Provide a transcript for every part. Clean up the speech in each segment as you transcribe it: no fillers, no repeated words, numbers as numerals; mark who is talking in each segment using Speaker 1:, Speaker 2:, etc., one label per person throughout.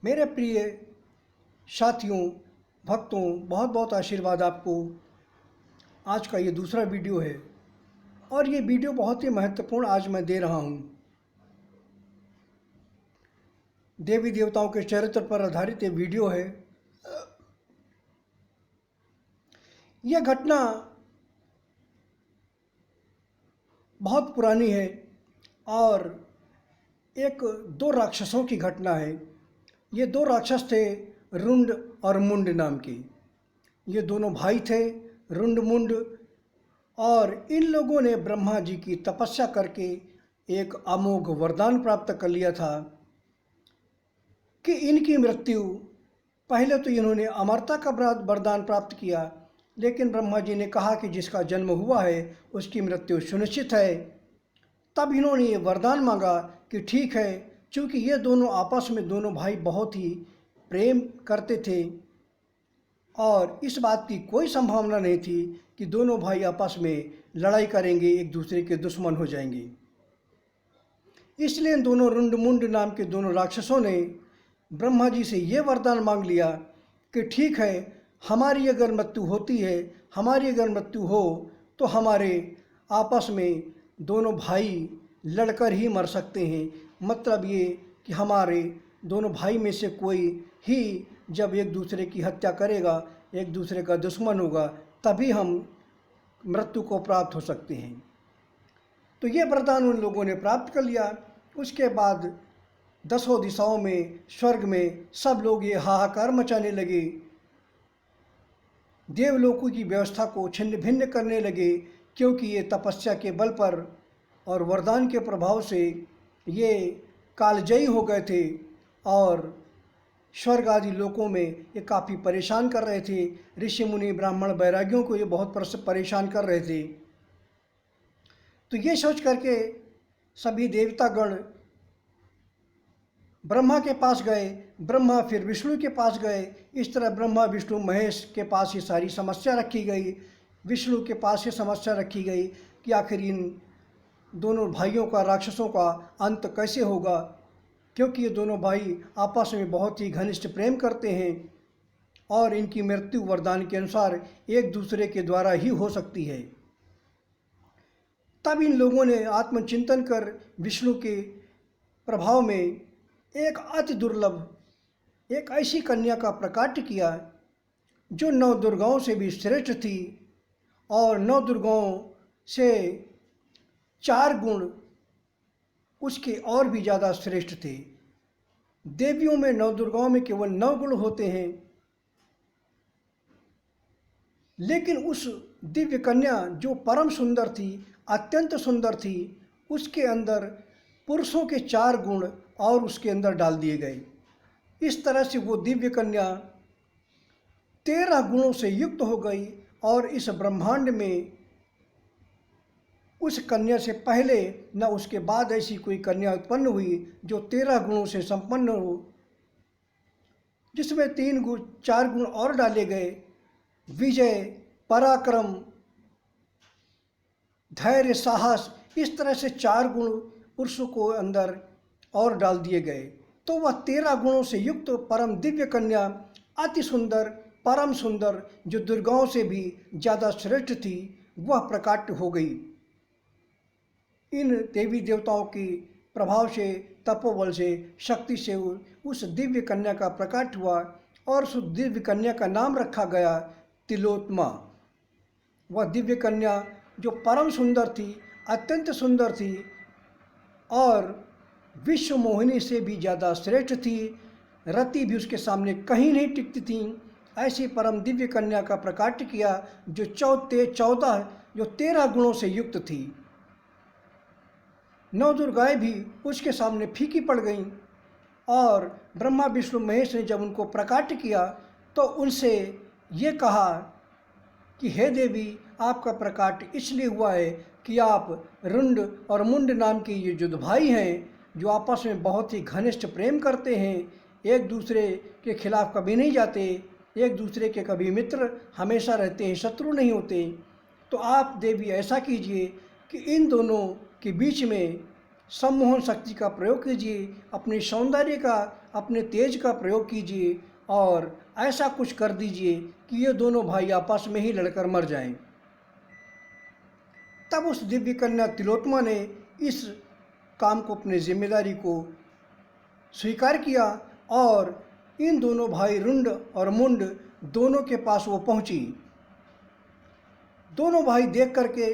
Speaker 1: मेरे प्रिय साथियों, भक्तों, बहुत बहुत आशीर्वाद आपको। आज का ये दूसरा वीडियो है और ये वीडियो बहुत ही महत्वपूर्ण आज मैं दे रहा हूँ। देवी देवताओं के चरित्र पर आधारित ये वीडियो है। यह घटना बहुत पुरानी है और एक दो राक्षसों की घटना है। ये दो राक्षस थे, रुंड और मुंड नाम के। ये दोनों भाई थे, रुंड मुंड, और इन लोगों ने ब्रह्मा जी की तपस्या करके एक अमोघ वरदान प्राप्त कर लिया था कि इनकी मृत्यु, पहले तो इन्होंने अमरता का वरदान प्राप्त किया, लेकिन ब्रह्मा जी ने कहा कि जिसका जन्म हुआ है उसकी मृत्यु सुनिश्चित है। तब इन्होंने ये वरदान मांगा कि ठीक है, चूँकि ये दोनों आपस में दोनों भाई बहुत ही प्रेम करते थे और इस बात की कोई संभावना नहीं थी कि दोनों भाई आपस में लड़ाई करेंगे, एक दूसरे के दुश्मन हो जाएंगे। इसलिए दोनों रुंड-मुंड नाम के दोनों राक्षसों ने ब्रह्मा जी से ये वरदान मांग लिया कि ठीक है, हमारी अगर मृत्यु होती है, हमारी अगर मृत्यु हो तो हमारे आपस में दोनों भाई लड़कर ही मर सकते हैं। मतलब ये कि हमारे दोनों भाई में से कोई ही जब एक दूसरे की हत्या करेगा, एक दूसरे का दुश्मन होगा, तभी हम मृत्यु को प्राप्त हो सकते हैं। तो ये वरदान उन लोगों ने प्राप्त कर लिया। उसके बाद दसों दिशाओं में, स्वर्ग में सब लोग ये हाहाकार मचाने लगे, देवलोकों की व्यवस्था को छिन्न भिन्न करने लगे, क्योंकि ये तपस्या के बल पर और वरदान के प्रभाव से ये कालजयी हो गए थे और स्वर्ग आदि लोकों में ये काफ़ी परेशान कर रहे थे। ऋषि मुनि ब्राह्मण बैरागियों को ये बहुत परेशान कर रहे थे। तो ये सोच करके सभी देवतागण ब्रह्मा के पास गए, ब्रह्मा फिर विष्णु के पास गए। इस तरह ब्रह्मा विष्णु महेश के पास ये सारी समस्या रखी गई, विष्णु के पास ये समस्या रखी गई कि आखिर इन दोनों भाइयों का, राक्षसों का अंत कैसे होगा, क्योंकि ये दोनों भाई आपस में बहुत ही घनिष्ठ प्रेम करते हैं और इनकी मृत्यु वरदान के अनुसार एक दूसरे के द्वारा ही हो सकती है। तब इन लोगों ने आत्मचिंतन कर विष्णु के प्रभाव में एक अति दुर्लभ, एक ऐसी कन्या का प्रकाट्य किया जो 9 दुर्गाओं से भी श्रेष्ठ थी और 9 दुर्गाओं से 4 गुण उसके और भी ज़्यादा श्रेष्ठ थे। देवियों में 9 दुर्गाओं में केवल 9 गुण होते हैं, लेकिन उस दिव्य कन्या जो परम सुंदर थी, अत्यंत सुंदर थी, उसके अंदर पुरुषों के 4 गुण और उसके अंदर डाल दिए गए। इस तरह से वो दिव्य कन्या 13 गुणों से युक्त हो गई और इस ब्रह्मांड में उस कन्या से पहले न उसके बाद ऐसी कोई कन्या उत्पन्न हुई जो 13 गुणों से संपन्न हो, जिसमें 4 गुण और डाले गए। विजय, पराक्रम, धैर्य, साहस, इस तरह से 4 गुण पुरुषों को अंदर और डाल दिए गए। तो वह 13 गुणों से युक्त परम दिव्य कन्या, अति सुंदर, परम सुंदर, जो दुर्गाओं से भी ज़्यादा श्रेष्ठ थी, वह प्रकट हो गई। इन देवी देवताओं की प्रभाव से, तपोबल से, शक्ति से उस दिव्य कन्या का प्रकट हुआ और उस दिव्य कन्या का नाम रखा गया तिलोत्मा। वह दिव्य कन्या जो परम सुंदर थी, अत्यंत सुंदर थी और विश्व मोहिनी से भी ज़्यादा श्रेष्ठ थी, रति भी उसके सामने कहीं नहीं टिकती थी। ऐसी परम दिव्य कन्या का प्रकाट्य किया जो 13 गुणों से युक्त थी। 9 दुर्गाएं भी उसके सामने फीकी पड़ गईं और ब्रह्मा विष्णु महेश ने जब उनको प्रकट किया तो उनसे ये कहा कि हे देवी, आपका प्रकट इसलिए हुआ है कि आप रुंड और मुंड नाम के ये जो भाई हैं, जो आपस में बहुत ही घनिष्ठ प्रेम करते हैं, एक दूसरे के खिलाफ कभी नहीं जाते, एक दूसरे के कभी मित्र हमेशा रहते हैं, शत्रु नहीं होते। तो आप देवी ऐसा कीजिए कि इन दोनों के बीच में सम्मोहन शक्ति का प्रयोग कीजिए, अपने सौंदर्य का, अपने तेज का प्रयोग कीजिए और ऐसा कुछ कर दीजिए कि ये दोनों भाई आपस में ही लड़कर मर जाएं। तब उस दिव्य कन्या तिलोत्तमा ने इस काम को, अपनी जिम्मेदारी को स्वीकार किया और इन दोनों भाई रुंड और मुंड दोनों के पास वो पहुंची। दोनों भाई देख करके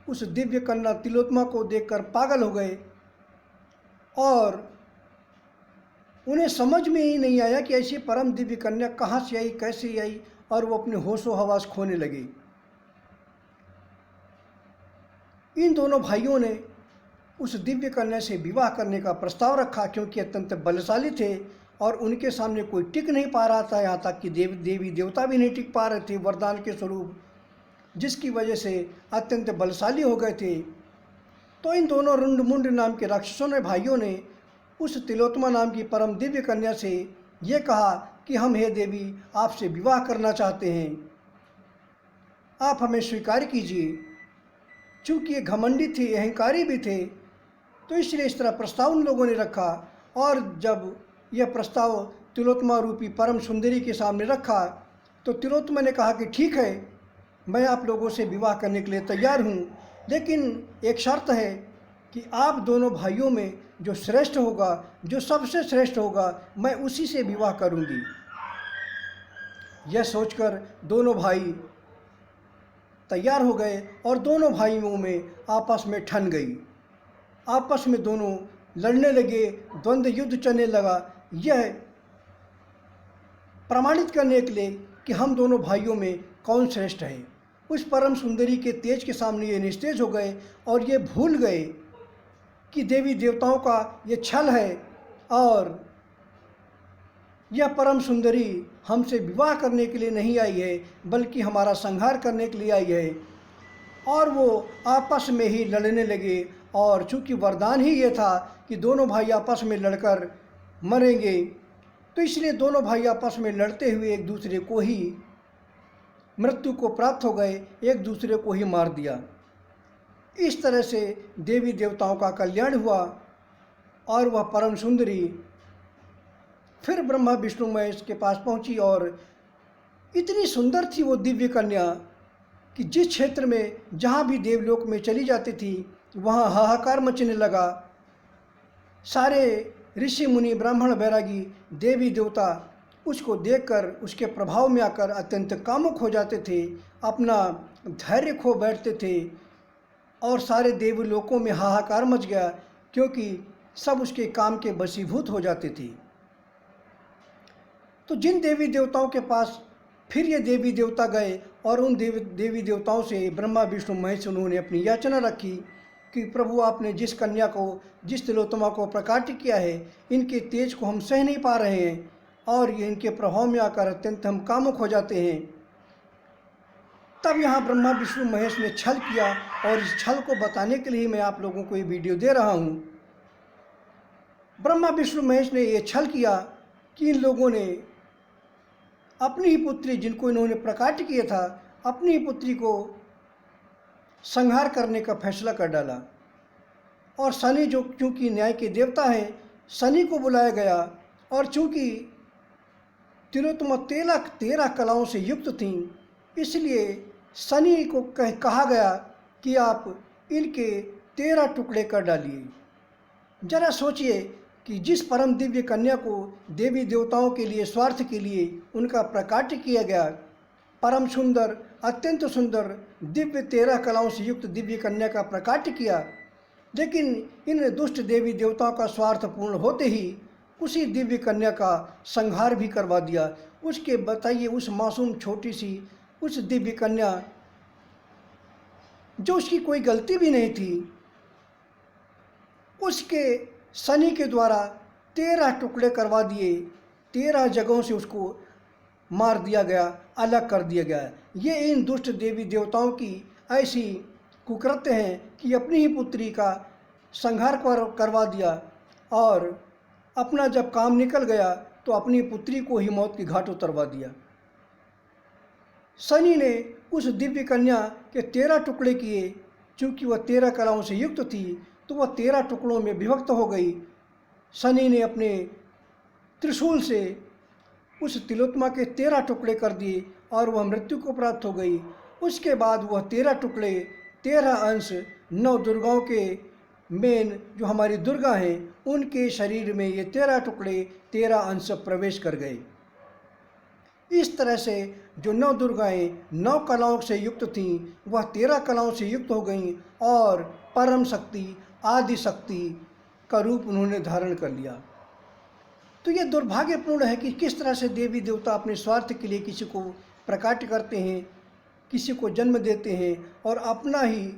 Speaker 1: उस दिव्य कन्या तिलोत्तमा को देखकर पागल हो गए और उन्हें समझ में ही नहीं आया कि ऐसी परम दिव्य कन्या कहाँ से आई, कैसे आई, और वो अपने होशो हवास खोने लगे। इन दोनों भाइयों ने उस दिव्य कन्या से विवाह करने का प्रस्ताव रखा, क्योंकि अत्यंत बलशाली थे और उनके सामने कोई टिक नहीं पा रहा था। यहाँ तक कि देवी देवता भी नहीं टिक पा रहे थे वरदान के स्वरूप, जिसकी वजह से अत्यंत बलशाली हो गए थे। तो इन दोनों रुंड मुंड नाम के राक्षसों ने, भाइयों ने, उस तिलोत्तमा नाम की परम दिव्य कन्या से ये कहा कि हम, हे देवी, आपसे विवाह करना चाहते हैं, आप हमें स्वीकार कीजिए। चूँकि ये घमंडी थे, अहंकारी भी थे, तो इसलिए इस तरह प्रस्ताव उन लोगों ने रखा। और जब यह प्रस्ताव तिलोत्तमा रूपी परम सुंदरी के सामने रखा तो तिलोत्तमा ने कहा कि ठीक है, मैं आप लोगों से विवाह करने के लिए तैयार हूँ, लेकिन एक शर्त है कि आप दोनों भाइयों में जो श्रेष्ठ होगा, जो सबसे श्रेष्ठ होगा, मैं उसी से विवाह करूँगी। यह सोचकर दोनों भाई तैयार हो गए और दोनों भाइयों में आपस में ठन गई। आपस में दोनों लड़ने लगे, द्वंद्व युद्ध चलने लगा, यह प्रमाणित करने के लिए कि हम दोनों भाइयों में कौन श्रेष्ठ है। उस परम सुंदरी के तेज के सामने ये निस्तेज हो गए और ये भूल गए कि देवी देवताओं का ये छल है और यह परम सुंदरी हमसे विवाह करने के लिए नहीं आई है, बल्कि हमारा संहार करने के लिए आई है। और वो आपस में ही लड़ने लगे और चूँकि वरदान ही ये था कि दोनों भाई आपस में लड़कर मरेंगे, तो इसलिए दोनों भाई आपस में लड़ते हुए एक दूसरे को ही मृत्यु को प्राप्त हो गए, एक दूसरे को ही मार दिया। इस तरह से देवी देवताओं का कल्याण हुआ और वह परम सुंदरी फिर ब्रह्मा विष्णु महेश के पास पहुंची। और इतनी सुंदर थी वो दिव्य कन्या कि जिस क्षेत्र में जहाँ भी देवलोक में चली जाती थी वहाँ हाहाकार मचने लगा। सारे ऋषि मुनि, ब्राह्मण, बैरागी, देवी देवता उसको देखकर, उसके प्रभाव में आकर अत्यंत कामुक हो जाते थे, अपना धैर्य खो बैठते थे और सारे देवलोकों में हाहाकार मच गया, क्योंकि सब उसके काम के वशीभूत हो जाते थे। तो जिन देवी देवताओं के पास फिर ये देवी देवता गए और उन देवी देवताओं से ब्रह्मा विष्णु महेश उन्होंने अपनी याचना रखी कि प्रभु, आपने जिस कन्या को, जिस तिलोत्तमा को प्रकट किया है, इनके तेज को हम सह नहीं पा रहे हैं और ये इनके प्रभाव में आकर अत्यंत हम कामुक हो जाते हैं। तब यहाँ ब्रह्मा विष्णु महेश ने छल किया और इस छल को बताने के लिए मैं आप लोगों को ये वीडियो दे रहा हूँ। ब्रह्मा विष्णु महेश ने ये छल किया कि इन लोगों ने अपनी ही पुत्री, जिनको इन्होंने प्रकट किया था, अपनी ही पुत्री को संहार करने का फैसला कर डाला। और शनि, जो चूँकि न्याय के देवता हैं, शनि को बुलाया गया। और चूँकि तिलोत्तमा 13 कलाओं से युक्त थीं, इसलिए शनि को कहा गया कि आप इनके 13 टुकड़े कर डालिए। जरा सोचिए कि जिस परम दिव्य कन्या को देवी देवताओं के लिए, स्वार्थ के लिए उनका प्रकाट्य किया गया, परम सुंदर, अत्यंत सुंदर, दिव्य 13 कलाओं से युक्त दिव्य कन्या का प्रकाट्य किया, लेकिन इन दुष्ट देवी देवताओं का स्वार्थ पूर्ण होते ही उसी दिव्य कन्या का संहार भी करवा दिया। उसके बताइए, उस मासूम छोटी सी उस दिव्य कन्या, जो उसकी कोई गलती भी नहीं थी, उसके शनि के द्वारा 13 टुकड़े करवा दिए, 13 जगहों से उसको मार दिया गया, अलग कर दिया गया। ये इन दुष्ट देवी देवताओं की ऐसी कुकृत्य हैं कि अपनी ही पुत्री का संहार करवा दिया और अपना जब काम निकल गया तो अपनी पुत्री को ही मौत की घाट उतरवा दिया। शनि ने उस दिव्य कन्या के 13 टुकड़े किए, चूँकि वह 13 कलाओं से युक्त थी, तो वह 13 टुकड़ों में विभक्त हो गई। शनि ने अपने त्रिशूल से उस तिलोत्तमा के 13 टुकड़े कर दिए और वह मृत्यु को प्राप्त हो गई। उसके बाद वह 13 टुकड़े 13 अंश 9 दुर्गाओं के मेन जो हमारी दुर्गा हैं उनके शरीर में ये 13 टुकड़े 13 अंश प्रवेश कर गए। इस तरह से जो 9 दुर्गाएं 9 कलाओं से युक्त थीं वह 13 कलाओं से युक्त हो गईं और परम शक्ति आदि शक्ति का रूप उन्होंने धारण कर लिया। तो ये दुर्भाग्यपूर्ण है कि किस तरह से देवी देवता अपने स्वार्थ के लिए किसी को प्रकट करते हैं, किसी को जन्म देते हैं और अपना ही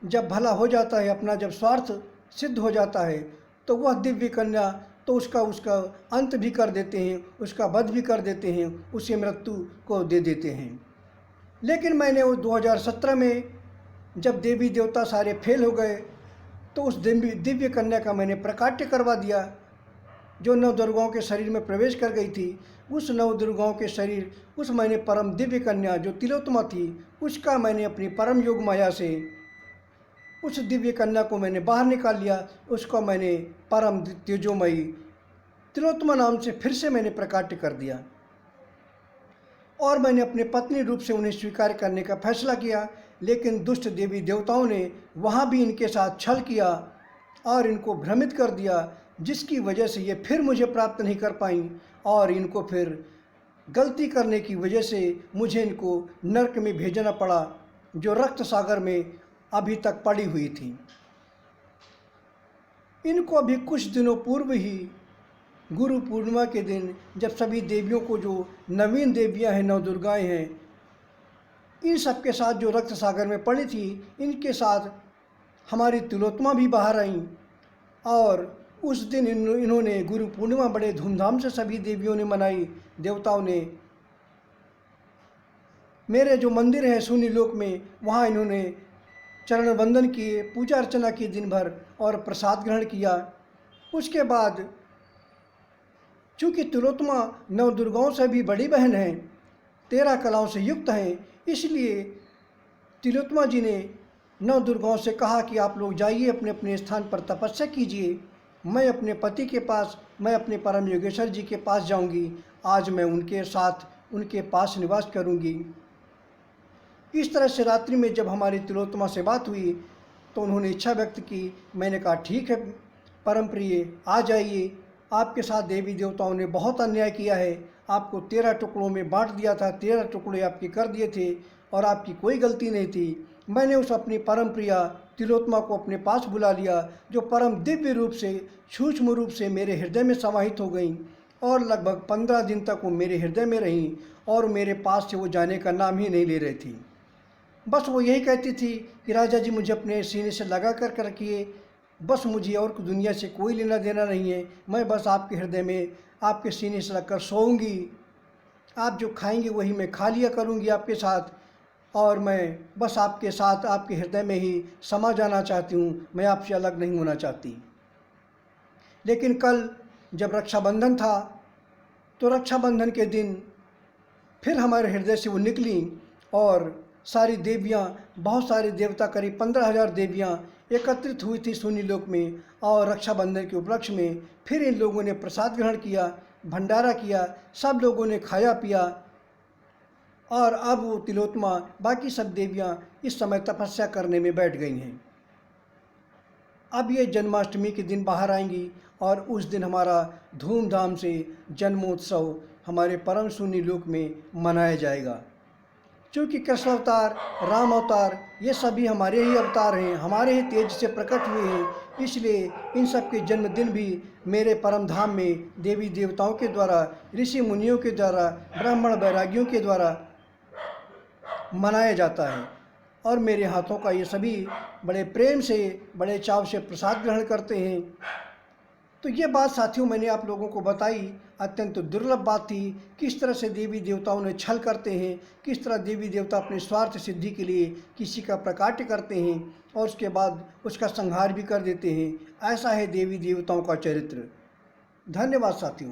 Speaker 1: जब भला हो जाता है, अपना जब स्वार्थ सिद्ध हो जाता है तो वह दिव्य कन्या तो उसका अंत भी कर देते हैं, उसका वध भी कर देते हैं, उसे मृत्यु को दे देते हैं। लेकिन मैंने वो 2017 में जब देवी देवता सारे फेल हो गए तो उस दिव्य कन्या का मैंने प्रकाट्य करवा दिया जो 9 दुर्गाओं के शरीर में प्रवेश कर गई थी। उस 9 दुर्गाओं के शरीर उस मैंने परम दिव्य कन्या जो तिलोत्तमा थी उसका मैंने अपनी परम योग माया से उस दिव्य कन्या को मैंने बाहर निकाल लिया। उसको मैंने परम तेजोमयी तिलोत्तमा नाम से फिर से मैंने प्रकाट्य कर दिया और मैंने अपने पत्नी रूप से उन्हें स्वीकार करने का फैसला किया। लेकिन दुष्ट देवी देवताओं ने वहाँ भी इनके साथ छल किया और इनको भ्रमित कर दिया, जिसकी वजह से ये फिर मुझे प्राप्त नहीं कर पाई और इनको फिर गलती करने की वजह से मुझे इनको नरक में भेजना पड़ा जो रक्त सागर में अभी तक पड़ी हुई थी। इनको अभी कुछ दिनों पूर्व ही गुरु पूर्णिमा के दिन जब सभी देवियों को जो नवीन देवियां हैं 9 दुर्गाएं हैं इन सब के साथ जो रक्त सागर में पड़ी थी इनके साथ हमारी तिलोत्तमा भी बाहर आईं और उस दिन इन्होंने गुरु पूर्णिमा बड़े धूमधाम से सभी देवियों ने मनाई। देवताओं ने मेरे जो मंदिर है शून्य लोक में वहाँ इन्होंने चरण वंदन किए, पूजा अर्चना की दिन भर और प्रसाद ग्रहण किया। उसके बाद चूँकि तिलोत्तमा 9 दुर्गाओं से भी बड़ी बहन है, 13 कलाओं से युक्त हैं, इसलिए तिलोत्तमा जी ने 9 दुर्गाओं से कहा कि आप लोग जाइए अपने अपने स्थान पर तपस्या कीजिए, मैं अपने पति के पास, मैं अपने परम योगेश्वर जी के पास जाऊंगी, आज मैं उनके साथ उनके पास निवास करूंगी। इस तरह से रात्रि में जब हमारी तिलोत्तमा से बात हुई तो उन्होंने इच्छा व्यक्त की। मैंने कहा ठीक है परम प्रिय, आ जाइए, आपके साथ देवी देवताओं ने बहुत अन्याय किया है, आपको 13 टुकड़ों में बांट दिया था, 13 टुकड़े आपके कर दिए थे और आपकी कोई गलती नहीं थी। मैंने उस अपनी परम प्रिया तिलोत्तमा को अपने पास बुला लिया जो परम दिव्य रूप से सूक्ष्म रूप से मेरे हृदय में समाहित हो गई और लगभग 15 दिन तक वो मेरे हृदय में रहीं और मेरे पास से वो जाने का नाम ही नहीं ले रही थी। बस वो यही कहती थी कि राजा जी मुझे अपने सीने से लगा कर रखिए, बस मुझे और दुनिया से कोई लेना देना नहीं है, मैं बस आपके हृदय में आपके सीने से लगकर सोऊंगी, आप जो खाएंगे वही मैं खा लिया करूंगी आपके साथ और मैं बस आपके साथ आपके हृदय में ही समा जाना चाहती हूँ, मैं आपसे अलग नहीं होना चाहती। लेकिन कल जब रक्षाबंधन था तो रक्षाबंधन के दिन फिर हमारे हृदय से वो निकली और सारी देवियाँ, बहुत सारे देवता, करीब 15,000 देवियाँ एकत्रित हुई थी शून्य लोक में और रक्षाबंधन के उपलक्ष्य में फिर इन लोगों ने प्रसाद ग्रहण किया, भंडारा किया, सब लोगों ने खाया पिया और अब वो तिलोत्तमा बाकी सब देवियाँ इस समय तपस्या करने में बैठ गई हैं। अब ये जन्माष्टमी के दिन बाहर आएंगी और उस दिन हमारा धूमधाम से जन्मोत्सव हमारे परम शून्य लोक में मनाया जाएगा। क्योंकि कृष्ण अवतार, राम अवतार ये सभी हमारे ही अवतार हैं, हमारे ही तेज से प्रकट हुए हैं, इसलिए इन सब के जन्मदिन भी मेरे परम धाम में देवी देवताओं के द्वारा, ऋषि मुनियों के द्वारा, ब्राह्मण बैरागियों के द्वारा मनाया जाता है और मेरे हाथों का ये सभी बड़े प्रेम से, बड़े चाव से प्रसाद ग्रहण करते हैं। तो ये बात साथियों मैंने आप लोगों को बताई, अत्यंत दुर्लभ बात थी। किस तरह से देवी देवताओं ने छल करते हैं, किस तरह देवी देवता अपने स्वार्थ सिद्धि के लिए किसी का प्रकाट्य करते हैं और उसके बाद उसका संहार भी कर देते हैं। ऐसा है देवी देवताओं का चरित्र। धन्यवाद साथियों।